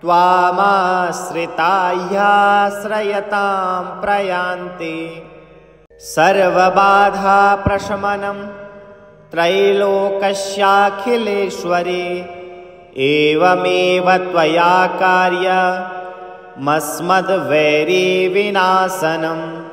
त्वामाश्रिता ह्याश्रयतां प्रयान्ति सर्वबाधाप्रशमनं त्रैलोक्यस्याखिलेश्वरी एवमेव त्वया कार्यमस्मद्वैरीविनाशनम्